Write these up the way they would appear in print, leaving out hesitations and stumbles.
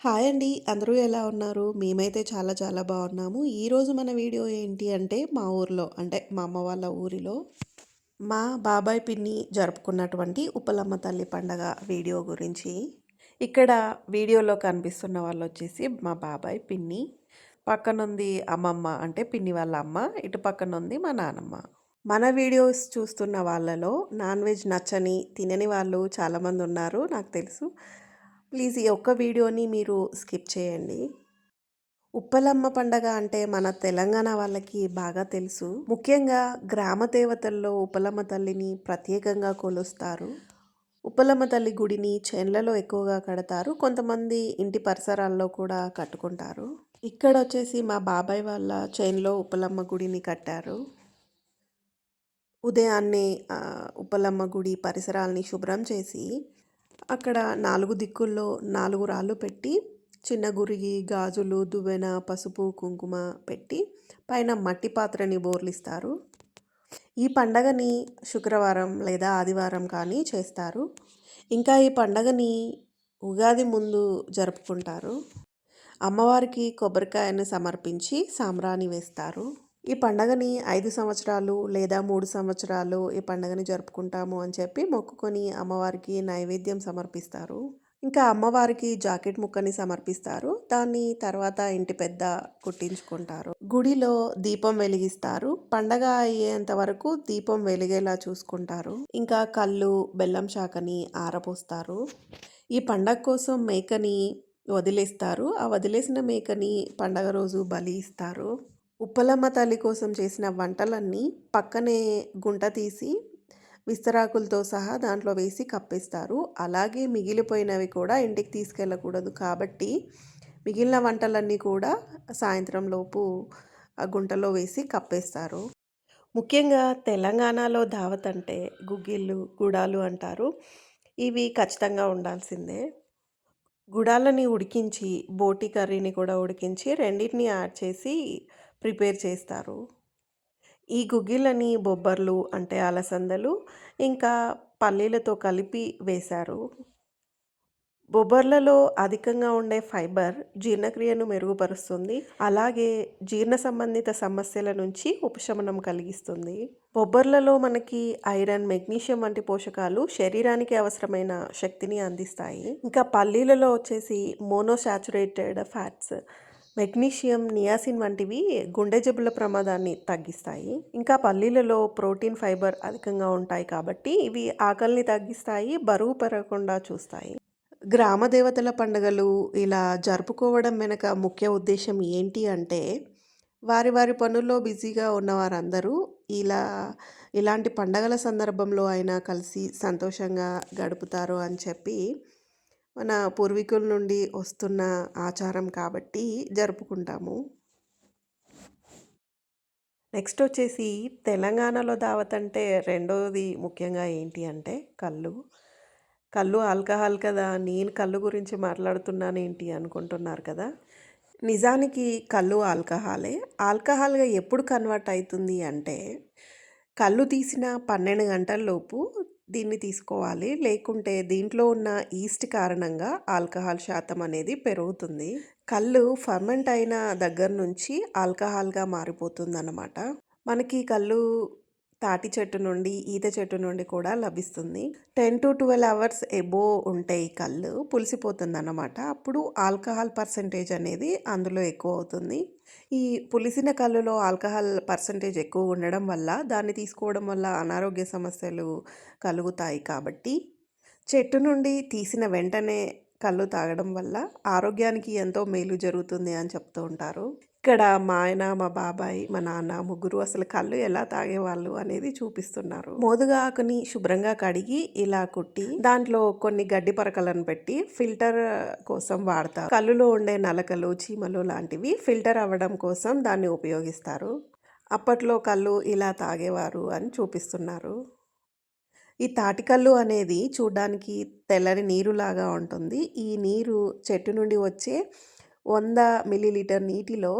Hi అండి. అందరూ ఎలా ఉన్నారు? మేమైతే చాలా చాలా బాగున్నాము. ఈరోజు మన వీడియో ఏంటి అంటే మా ఊర్లో అంటే మా అమ్మ వాళ్ళ ఊరిలో మా బాబాయ్ పిన్ని జరుపుకున్నటువంటి ఉప్పలమ్మ తల్లి పండగ వీడియో గురించి. ఇక్కడ వీడియోలో కనిపిస్తున్న వాళ్ళొచ్చేసి మా బాబాయ్ పిన్ని. పక్కనుంది అమ్మమ్మ అంటే పిన్ని వాళ్ళ అమ్మ. ఇటు పక్కనుంది మా నానమ్మ. మన వీడియోస్ చూస్తున్న వాళ్ళలో నాన్ వెజ్ నచ్చని, తినని వాళ్ళు చాలామంది ఉన్నారు నాకు తెలుసు. ప్లీజ్ ఈ ఒక్క వీడియోని మీరు స్కిప్ చేయండి. ఉప్పలమ్మ పండగ అంటే మన తెలంగాణ వాళ్ళకి బాగా తెలుసు. ముఖ్యంగా గ్రామ దేవతల్లో ఉప్పలమ్మ తల్లిని ప్రత్యేకంగా కొలుస్తారు. ఉప్పలమ్మ తల్లి గుడిని చేన్లలో ఎక్కువగా కడతారు. కొంతమంది ఇంటి పరిసరాల్లో కూడా కట్టుకుంటారు. ఇక్కడ వచ్చేసి మా బాబాయ్ వాళ్ళ చేన్లో ఉప్పలమ్మ గుడిని కట్టారు. ఉదయాన్నే ఉప్పలమ్మ గుడి పరిసరాల్ని శుభ్రం చేసి అక్కడ 4 దిక్కుల్లో 4 రాళ్ళు పెట్టి చిన్న గురిగి, గాజులు, దువ్వెన, పసుపు, కుంకుమ పెట్టి పైన మట్టి పాత్రని బోర్లిస్తారు. ఈ పండగని శుక్రవారం లేదా ఆదివారం కానీ చేస్తారు. ఇంకా ఈ పండగని ఉగాది ముందు జరుపుకుంటారు. అమ్మవారికి కొబ్బరికాయను సమర్పించి సాంబ్రాణి వేస్తారు. ఈ పండగని 5 సంవత్సరాలు లేదా 3 సంవత్సరాలు ఈ పండగని జరుపుకుంటాము అని చెప్పి మొక్కుకొని అమ్మవారికి నైవేద్యం సమర్పిస్తారు. ఇంకా అమ్మవారికి జాకెట్ ముక్కని సమర్పిస్తారు. దాన్ని తర్వాత ఇంటి పెద్ద కుట్టించుకుంటారు. గుడిలో దీపం వెలిగిస్తారు. పండగ అయ్యేంత వరకు దీపం వెలిగేలా చూసుకుంటారు. ఇంకా కళ్ళు, బెల్లం శాఖని ఆరపోస్తారు. ఈ పండగ కోసం మేకని వదిలేస్తారు. ఆ వదిలేసిన మేకని పండగ రోజు బలి ఇస్తారు. ఉప్పలమ్మ తల్లి కోసం చేసిన వంటలన్నీ పక్కనే గుంట తీసి విస్తరాకులతో సహా దాంట్లో వేసి కప్పేస్తారు. అలాగే మిగిలిపోయినవి కూడా ఇంటికి తీసుకెళ్ళకూడదు కాబట్టి మిగిలిన వంటలన్నీ కూడా సాయంత్రం లోపు ఆ గుంటలో వేసి కప్పేస్తారు. ముఖ్యంగా తెలంగాణలో దావత్ అంటే గుగ్గిళ్ళు, గుడాలు అంటారు. ఇవి ఖచ్చితంగా ఉండాల్సిందే. గుడాలని ఉడికించి, బోటి కర్రీని కూడా ఉడికించి రెండిటిని యాడ్ చేసి ప్రిపేర్ చేస్తారు. ఈ గుగ్గిళ్ళని బొబ్బర్లు అంటే అలసందలు, ఇంకా పల్లీలతో కలిపి వేశారు. బొబ్బర్లలో అధికంగా ఉండే ఫైబర్ జీర్ణక్రియను మెరుగుపరుస్తుంది. అలాగే జీర్ణ సంబంధిత సమస్యల నుంచి ఉపశమనం కలిగిస్తుంది. బొబ్బర్లలో మనకి ఐరన్, మెగ్నీషియం వంటి పోషకాలు శరీరానికి అవసరమైన శక్తిని అందిస్తాయి. ఇంకా పల్లీలలో వచ్చేసి మోనోసాచురేటెడ్ ఫ్యాట్స్, మెగ్నీషియం, నియాసిన్ వంటివి గుండె జబ్బుల ప్రమాదాన్ని తగ్గిస్తాయి. ఇంకా పల్లీలలో ప్రోటీన్, ఫైబర్ అధికంగా ఉంటాయి కాబట్టి ఇవి ఆకలిని తగ్గిస్తాయి, బరువు పెరగకుండా చూస్తాయి. గ్రామ దేవతల పండుగలు ఇలా జరుపుకోవడం వెనక ముఖ్య ఉద్దేశం ఏంటి అంటే, వారి వారి పనుల్లో బిజీగా ఉన్న వారందరూ ఇలా ఇలాంటి పండగల సందర్భంలో అయినా కలిసి సంతోషంగా గడుపుతారు అని చెప్పి మన పూర్వీకుల నుండి వస్తున్న ఆచారం కాబట్టి జరుపుకుంటాము. నెక్స్ట్ వచ్చేసి తెలంగాణలో దావత్ అంటే రెండోది ముఖ్యంగా ఏంటి అంటే కళ్ళు. కళ్ళు ఆల్కహాల్ కదా! నేను కళ్ళు గురించి మాట్లాడుతున్నానేంటి అనుకుంటున్నారు కదా! నిజానికి కళ్ళు ఆల్కహాలే. ఆల్కహాల్‌గా ఎప్పుడు కన్వర్ట్ అయితుంది అంటే, కళ్ళు తీసిన 12 గంటల్లోపు దీన్ని తీసుకోవాలి. లేకుంటే దీంట్లో ఉన్న ఈస్ట్ కారణంగా ఆల్కహాల్ శాతం అనేది పెరుగుతుంది. కళ్ళు ఫర్మెంట్ అయిన దగ్గర నుంచి ఆల్కహాల్‌గా మారిపోతుందన్నమాట. మనకి కళ్ళు తాటి చెట్టు నుండి, ఈత చెట్టు నుండి కూడా లభిస్తుంది. 10-12 అవర్స్ ఎబోవ్ ఉంటే ఈ కల్లు పులిసిపోతుందన్నమాట. అప్పుడు ఆల్కహాల్ పర్సెంటేజ్ అనేది అందులో ఎక్కువవుతుంది. ఈ పులిసిన కల్లులో ఆల్కహాల్ పర్సెంటేజ్ ఎక్కువ ఉండడం వల్ల, దాన్ని తీసుకోవడం వల్ల అనారోగ్య సమస్యలు కలుగుతాయి కాబట్టి, చెట్టు నుండి తీసిన వెంటనే కల్లు తాగడం వల్ల ఆరోగ్యానికి ఎంతో మేలు జరుగుతుంది అని చెప్తూ ఉంటారు. ఇక్కడ మా ఆయన, మా బాబాయ్, మా నాన్న ముగ్గురు అసలు కల్లు ఎలా తాగేవాళ్ళు అనేది చూపిస్తున్నారు. మోదుగా ఆకుని శుభ్రంగా కడిగి ఇలా కుట్టి దాంట్లో కొన్ని గడ్డి పరకలను పెట్టి ఫిల్టర్ కోసం వాడతారు. కల్లులో ఉండే నలకలు, చీమలు లాంటివి ఫిల్టర్ అవ్వడం కోసం దాన్ని ఉపయోగిస్తారు. అప్పట్లో కల్లు ఇలా తాగేవారు అని చూపిస్తున్నారు. ఈ తాటికల్లు అనేది చూడ్డానికి తెల్లని నీరులాగా ఉంటుంది. ఈ నీరు చెట్టు నుండి వచ్చే 100 మిల్లీలీటర్ నీటిలో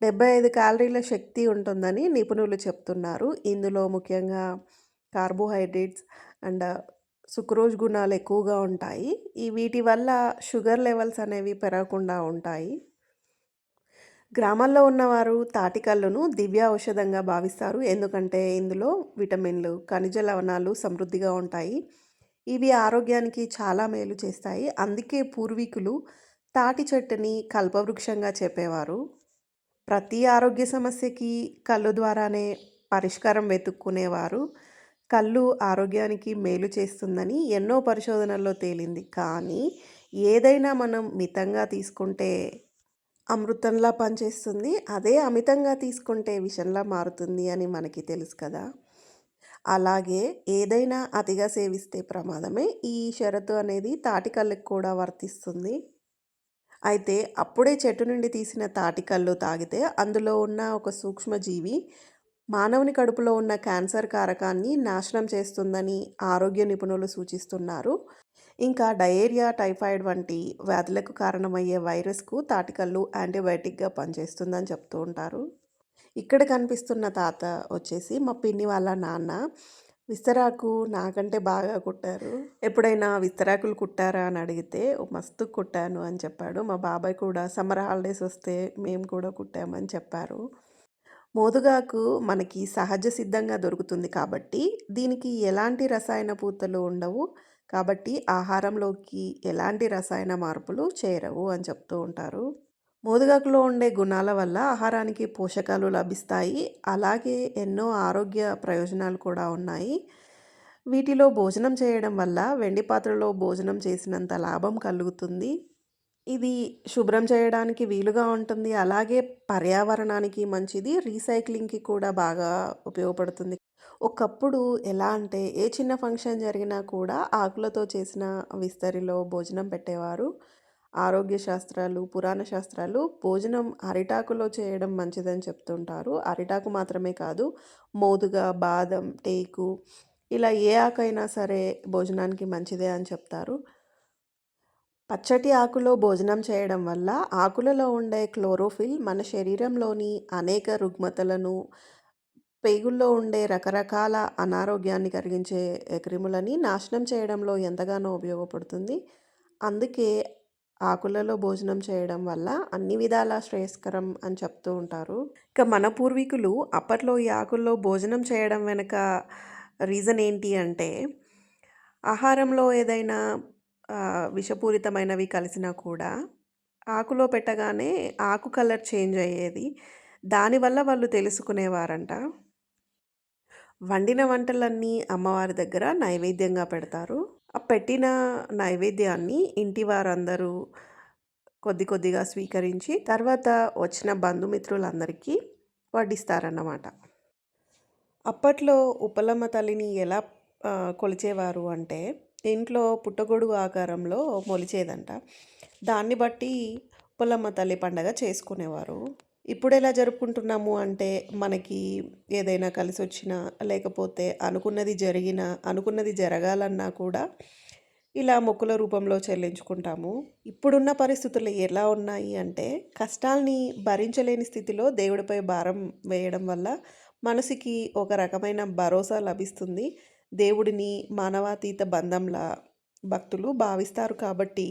75 క్యాలరీల శక్తి ఉంటుందని నిపుణులు చెప్తున్నారు. ఇందులో ముఖ్యంగా కార్బోహైడ్రేట్స్ అండ్ సుక్రోజ్ గుణాలు ఎక్కువగా ఉంటాయి. వీటి వల్ల షుగర్ లెవెల్స్ అనేవి పెరగకుండా ఉంటాయి. గ్రామాల్లో ఉన్నవారు తాటికల్లును దివ్య ఔషధంగా భావిస్తారు. ఎందుకంటే ఇందులో విటమిన్లు, ఖనిజ లవణాలు సమృద్ధిగా ఉంటాయి. ఇవి ఆరోగ్యానికి చాలా మేలు చేస్తాయి. అందుకే పూర్వీకులు తాటి చెట్టుని కల్పవృక్షంగా చెప్పేవారు. ప్రతి ఆరోగ్య సమస్యకి కళ్ళు ద్వారానే పరిష్కారం వెతుక్కునేవారు. కళ్ళు ఆరోగ్యానికి మేలు చేస్తుందని ఎన్నో పరిశోధనల్లో తేలింది. కానీ ఏదైనా మనం మితంగా తీసుకుంటే అమృతంలా పనిచేస్తుంది. అదే అమితంగా తీసుకుంటే విషంలా మారుతుంది అని మనకి తెలుసు కదా! అలాగే ఏదైనా అతిగా సేవిస్తే ప్రమాదమే. ఈ షరతు అనేది తాటికల్లుకి కూడా వర్తిస్తుంది. అయితే అప్పుడే చెట్టు నుండి తీసిన తాటికల్లు తాగితే అందులో ఉన్న ఒక సూక్ష్మజీవి మానవుని కడుపులో ఉన్న క్యాన్సర్ కారకాన్ని నాశనం చేస్తుందని ఆరోగ్య నిపుణులు సూచిస్తున్నారు. ఇంకా డయేరియా, టైఫాయిడ్ వంటి వ్యాధులకు కారణమయ్యే వైరస్‌కు తాటికల్లు యాంటీబయాటిక్‌గా పనిచేస్తుందని చెప్తూ ఉంటారు. ఇక్కడ కనిపిస్తున్న తాత వచ్చేసి మా పిన్ని వాళ్ళ నాన్న. విస్తరాకు నాకంటే బాగా కుట్టారు. ఎప్పుడైనా విస్తరాకులు కుట్టారా అని అడిగితే, "ఓ మస్తు కుట్టాను" అని చెప్పాడు. మా బాబాయ్ కూడా సమ్మర్ హాలిడేస్ వస్తే మేము కూడా కుట్టామని చెప్పారు. మోదుగాకు మనకి సహజ సిద్ధంగా దొరుకుతుంది కాబట్టి, దీనికి ఎలాంటి రసాయన పూతలు ఉండవు. కాబట్టి ఆహారంలోకి ఎలాంటి రసాయన మార్పులు చేరవు అని చెప్తూ ఉంటారు. మోదుగాకులో ఉండే గుణాల వల్ల ఆహారానికి పోషకాలు లభిస్తాయి. అలాగే ఎన్నో ఆరోగ్య ప్రయోజనాలు కూడా ఉన్నాయి. వీటిలో భోజనం చేయడం వల్ల వెండి పాత్రలో భోజనం చేసినంత లాభం కలుగుతుంది. ఇది శుభ్రం చేయడానికి వీలుగా ఉంటుంది. అలాగే పర్యావరణానికి మంచిది. రీసైక్లింగ్‌కి కూడా బాగా ఉపయోగపడుతుంది. ఒకప్పుడు ఎలా అంటే ఏ చిన్న ఫంక్షన్ జరిగినా కూడా ఆకులతో చేసిన విస్తరిలో భోజనం పెట్టేవారు. ఆరోగ్య శాస్త్రాలు, పురాణ శాస్త్రాలు భోజనం అరిటాకులో చేయడం మంచిదని చెప్తుంటారు. అరిటాకు మాత్రమే కాదు, మోదుగ, బాదం, టేకు ఇలా ఏ ఆకైనా సరే భోజనానికి మంచిదే అని చెప్తారు. పచ్చటి ఆకులో భోజనం చేయడం వల్ల ఆకులలో ఉండే క్లోరోఫిల్ మన శరీరంలోని అనేక రుగ్మతలను, పేగుల్లో ఉండే రకరకాల అనారోగ్యాన్ని కలిగించే క్రిములని నాశనం చేయడంలో ఎంతగానో ఉపయోగపడుతుంది. అందుకే ఆకులలో భోజనం చేయడం వల్ల అన్ని విధాలా శ్రేయస్కరం అని చెప్తూ ఉంటారు. ఇక మన పూర్వీకులు అప్పట్లో ఈ ఆకుల్లో భోజనం చేయడం వెనక రీజన్ ఏంటి అంటే, ఆహారంలో ఏదైనా విషపూరితమైనవి కలిసినా కూడా ఆకులో పెట్టగానే ఆకు కలర్ చేంజ్ అయ్యేది. దానివల్ల వాళ్ళు తెలుసుకునేవారంట. వండిన వంటలన్నీ అమ్మవారి దగ్గర నైవేద్యంగా పెడతారు. ఆ పెట్టిన నైవేద్యాన్ని ఇంటి వారందరూ కొద్ది కొద్దిగా స్వీకరించి తర్వాత వచ్చిన బంధుమిత్రులందరికీ వడ్డిస్తారన్నమాట. అప్పట్లో ఉప్పలమ్మ తల్లిని ఎలా కొలిచేవారు అంటే, ఇంట్లో పుట్టగొడుగు ఆకారంలో మొలిచేదంట. దాన్ని బట్టి ఉప్పలమ్మ తల్లి పండగ చేసుకునేవారు. ఇప్పుడెలా జరుపుకుంటున్నాము అంటే, మనకి ఏదైనా కలిసొచ్చినా, లేకపోతే అనుకున్నది జరగాలన్నా కూడా ఇలా మొక్కుల రూపంలో చెల్లించుకుంటాము. ఇప్పుడున్న పరిస్థితులు ఎలా ఉన్నాయి అంటే, కష్టాల్ని భరించలేని స్థితిలో దేవుడిపై భారం వేయడం వల్ల మనసుకి ఒక రకమైన భరోసా లభిస్తుంది. దేవుడిని మానవాతీత బంధంలా భక్తులు భావిస్తారు కాబట్టి,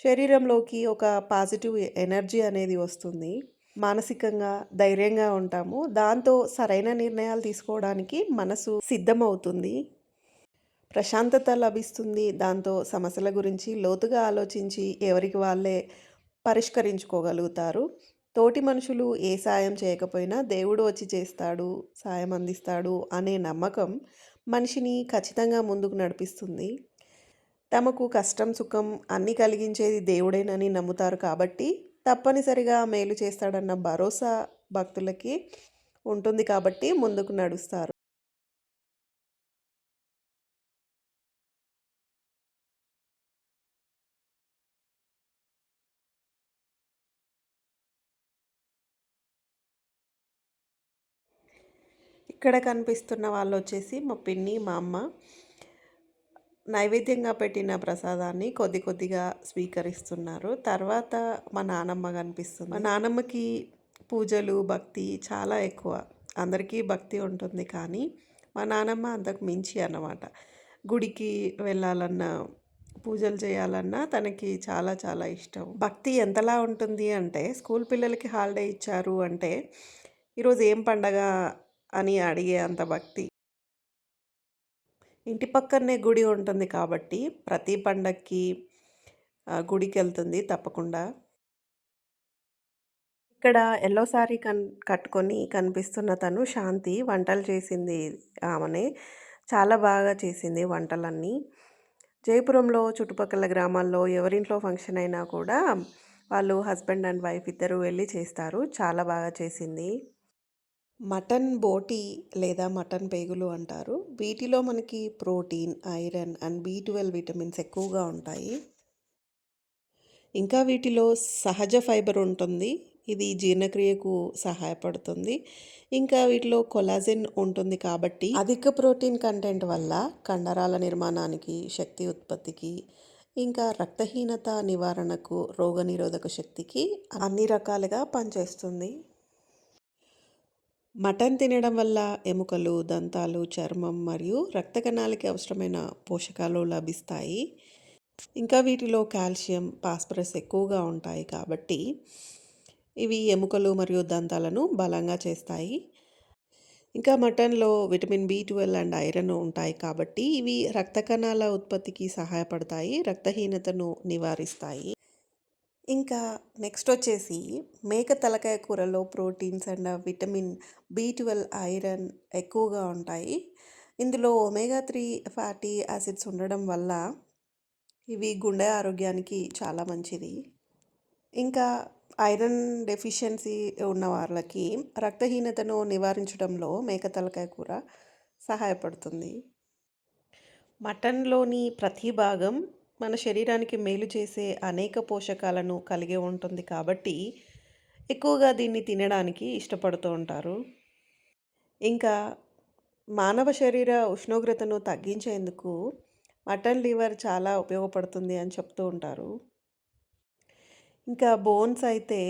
శరీరంలోకి ఒక పాజిటివ్ ఎనర్జీ అనేది వస్తుంది. మానసికంగా ధైర్యంగా ఉంటాము. దాంతో సరైన నిర్ణయాలు తీసుకోవడానికి మనసు సిద్ధమవుతుంది. ప్రశాంతత లభిస్తుంది. దాంతో సమస్యల గురించి లోతుగా ఆలోచించి ఎవరికి వాళ్ళే పరిష్కరించుకోగలుగుతారు. తోటి మనుషులు ఏ సాయం చేయకపోయినా దేవుడు వచ్చి చేస్తాడు, సాయం అందిస్తాడు అనే నమ్మకం మనిషిని ఖచ్చితంగా ముందుకు నడిపిస్తుంది. తమకు కష్టం, సుఖం అన్నీ కలిగించేది దేవుడేనని నమ్ముతారు కాబట్టి తప్పనిసరిగా మేలు చేస్తాడన్న భరోసా భక్తులకి ఉంటుంది కాబట్టి ముందుకు నడుస్తారు. ఇక్కడ కనిపిస్తున్న వాళ్ళొచ్చేసి మా పిన్ని, మా అమ్మ. నైవేద్యంగా పెట్టిన ప్రసాదాన్ని కొద్ది కొద్దిగా స్వీకరిస్తున్నారు. తర్వాత మా నానమ్మ కనిపిస్తుంది. మా నానమ్మకి పూజలు, భక్తి చాలా ఎక్కువ. అందరికీ భక్తి ఉంటుంది కానీ, మా నానమ్మ అంతకు మించి అన్నమాట. గుడికి వెళ్ళాలన్నా, పూజలు చేయాలన్నా తనకి చాలా చాలా ఇష్టం. భక్తి ఎంతలా ఉంటుంది అంటే, స్కూల్ పిల్లలకి హాలిడే ఇచ్చారు అంటే, ఈరోజు ఏం పండగ అని అడిగే అంత భక్తి. ఇంటి పక్కనే గుడి ఉంటుంది కాబట్టి, ప్రతి పండక్కి గుడికెళ్తుంది తప్పకుండా. ఇక్కడ యెల్లో సారీ కట్టుకొని కనిపిస్తున్న తను శాంతి. వంటలు చేసింది ఆమెనే. చాలా బాగా చేసింది వంటలన్నీ. జయపురంలో చుట్టుపక్కల గ్రామాల్లో ఎవరింట్లో ఫంక్షన్ అయినా కూడా వాళ్ళు హస్బెండ్ అండ్ వైఫ్ ఇద్దరూ వెళ్లి చేస్తారు. చాలా బాగా చేసింది. మటన్ బోటి లేదా మటన్ పేగులు అంటారు. వీటిలో మనకి protein, iron and B12 vitamins ఎక్కువగా ఉంటాయి. ఇంకా వీటిలో సహజ ఫైబర్ ఉంటుంది. ఇది జీర్ణక్రియకు సహాయపడుతుంది. ఇంకా వీటిలో కొలాజెన్ ఉంటుంది కాబట్టి అధిక ప్రోటీన్ కంటెంట్ వల్ల కండరాల నిర్మాణానికి, శక్తి ఉత్పత్తికి, ఇంకా రక్తహీనత నివారణకు, రోగనిరోధక శక్తికి అన్ని రకాలుగా పనిచేస్తుంది. మటన్ తినడం వల్ల ఎముకలు, దంతాలు, చర్మం మరియు రక్త కణాలకి అవసరమైన పోషకాలు లభిస్తాయి. ఇంకా వీటిలో కాల్షియం, ఫాస్ఫరస్ ఎక్కువగా ఉంటాయి కాబట్టి ఇవి ఎముకలు మరియు దంతాలను బలంగా చేస్తాయి. ఇంకా మటన్‌లో విటమిన్ బి12 అండ్ ఐరన్ ఉంటాయి కాబట్టి ఇవి రక్త కణాల ఉత్పత్తికి సహాయపడతాయి. రక్తహీనతను నివారిస్తాయి. ఇంకా నెక్స్ట్ వచ్చేసి మేక తలకాయ కూరలో proteins and vitamin B12, iron ఎక్కువగా ఉంటాయి. ఇందులో ఒమేగా 3 ఫ్యాటీ యాసిడ్స్ ఉండడం వల్ల ఇవి గుండె ఆరోగ్యానికి చాలా మంచిది. ఇంకా ఐరన్ డెఫిషియన్సీ ఉన్న వాళ్ళకి రక్తహీనతను నివారించడంలో మేక తలకాయ కూర సహాయపడుతుంది. మటన్‌లోని ప్రతి భాగం మన శరీరానికి మేలు చేసే అనేక పోషకాలను కలిగి ఉంటుంది కాబట్టి, ఎక్కువగా దీన్ని తినడానికి ఇష్టపడుతూ ఉంటారు. ఇంకా మానవ శరీర ఉష్ణోగ్రతను తగ్గించేందుకు మటన్ లివర్ చాలా ఉపయోగపడుతుంది అని చెప్తూ ఉంటారు. ఇంకా బోన్స్ అయితే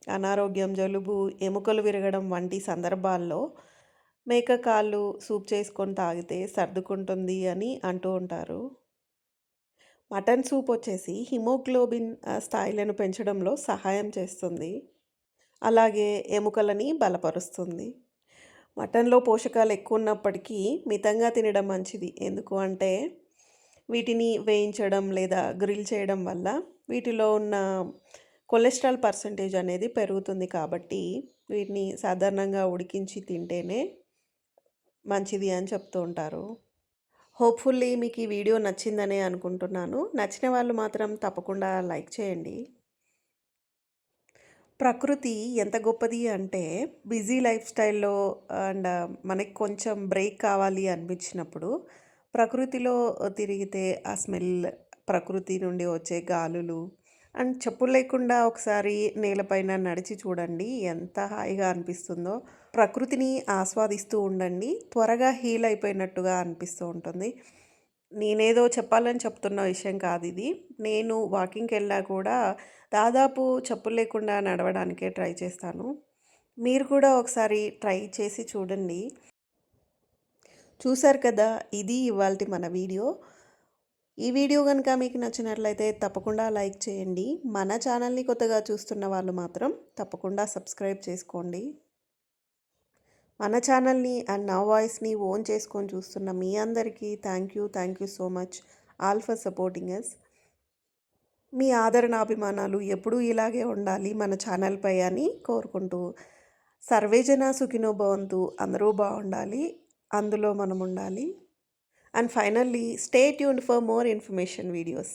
అనారోగ్యం, జలుబు, ఎముకలు విరగడం వంటి సందర్భాల్లో మేక కాళ్ళు సూప్ చేసుకొని తాగితే సర్దుకుంటుంది అని అంటూ ఉంటారు. మటన్ సూప్ వచ్చేసి హిమోగ్లోబిన్ స్థాయిలను పెంచడంలో సహాయం చేస్తుంది. అలాగే ఎముకలని బలపరుస్తుంది. మటన్‌లో పోషకాలు ఎక్కువ ఉన్నప్పటికీ మితంగా తినడం మంచిది. ఎందుకు అంటే వీటిని వేయించడం లేదా గ్రిల్ చేయడం వల్ల వీటిలో ఉన్న కొలెస్ట్రాల్ పర్సెంటేజ్ అనేది పెరుగుతుంది కాబట్టి వీటిని సాధారణంగా ఉడికించి తింటేనే మంచిది అని చెప్తూ ఉంటారు. హోప్‌ఫుల్లీ మీకు ఈ వీడియో నచ్చిందనే అనుకుంటున్నాను. నచ్చిన వాళ్ళు మాత్రం తప్పకుండా లైక్ చేయండి. ప్రకృతి ఎంత గొప్పది అంటే బిజీ లైఫ్ స్టైల్‌లో అండ్ మనకి కొంచెం బ్రేక్ కావాలి అనిపించినప్పుడు ప్రకృతిలో తిరిగితే ఆ స్మెల్, ప్రకృతి నుండి వచ్చే గాలులు అండ్ చెప్పులు లేకుండా ఒకసారి నేలపైన నడిచి చూడండి ఎంత హాయిగా అనిపిస్తుందో. ప్రకృతిని ఆస్వాదిస్తూ ఉండండి. త్వరగా హీల్ అయిపోయినట్టుగా అనిపిస్తూ ఉంటుంది. నేనేదో చెప్పాలని చెప్తున్న విషయం కాదిది. నేను వాకింగ్‌కెళ్ళినా కూడా దాదాపు చెప్పులు లేకుండా నడవడానికే ట్రై చేస్తాను. మీరు కూడా ఒకసారి ట్రై చేసి చూడండి. చూసారు కదా! ఇది ఇవాల్టి మన వీడియో. ఈ వీడియో గనుక మీకు నచ్చినట్లయితే తప్పకుండా లైక్ చేయండి. మన ఛానల్‌ని కొత్తగా చూస్తున్న వాళ్ళు మాత్రం తప్పకుండా సబ్స్క్రైబ్ చేసుకోండి. మన ఛానల్‌ని అండ్ నా వాయిస్‌ని ఓన్ చేసుకొని చూస్తున్న మీ అందరికీ thank you so much all for supporting us. మీ ఆదరణ, అభిమానాలు ఎప్పుడూ ఇలాగే ఉండాలి మన ఛానల్‌పై అని కోరుకుంటూ సర్వేజన సుఖినో భవంతు. అందరూ బాగుండాలి. అందులో మనం ఉండాలి. And finally stay tuned for more information videos.